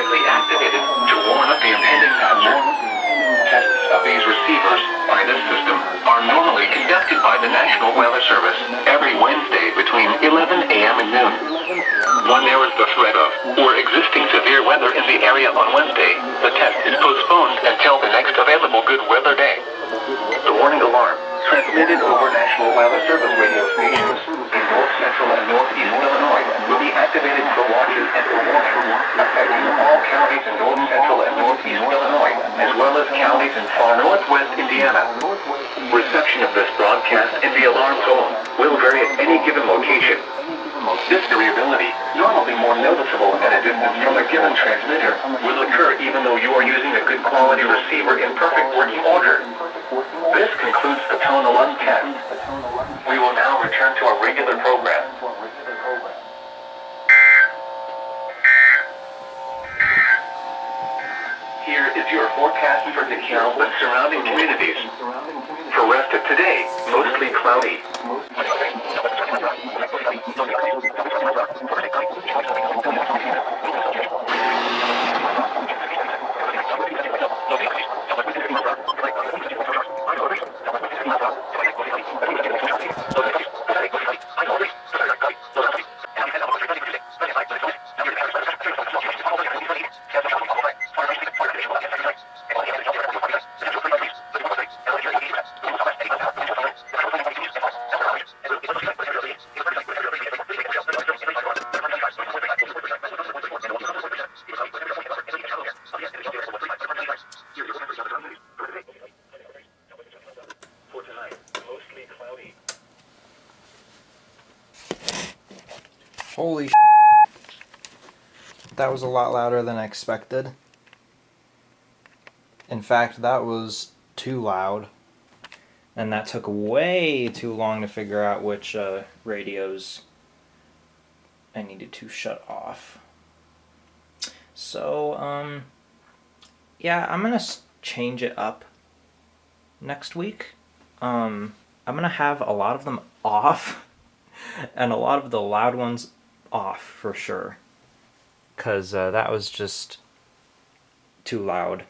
automatically activated to warn of the impending hazard. Tests of these receivers by this system are normally conducted by the National Weather Service every Wednesday between 11 a.m. and noon. When there is the threat of or existing severe weather in the area on Wednesday, the test is postponed until the next available good weather day. The warning alarm, transmitted over National Weather Service radio stations in North Central and Northeast Illinois, will be activated for watches and for warning, affecting all counties in North Central and Northeast Illinois, as well as counties in far northwest Indiana. Reception of this broadcast in the alarm zone will vary at any given location. This variability, normally more noticeable at a distance from a given transmitter, will occur even though you are using a good quality receiver in perfect working order. This concludes the Tone Alarm test. We will now return to our regular program. Here is your forecast for DeKalb and surrounding communities. For rest of today, mostly cloudy. Holy that was a lot louder than I expected. In fact, that was too loud. And that took way too long to figure out which radios I needed to shut off. So, yeah, I'm going to change it up next week. I'm going to have a lot of them off and a lot of the loud ones off for sure. Because that was just too loud.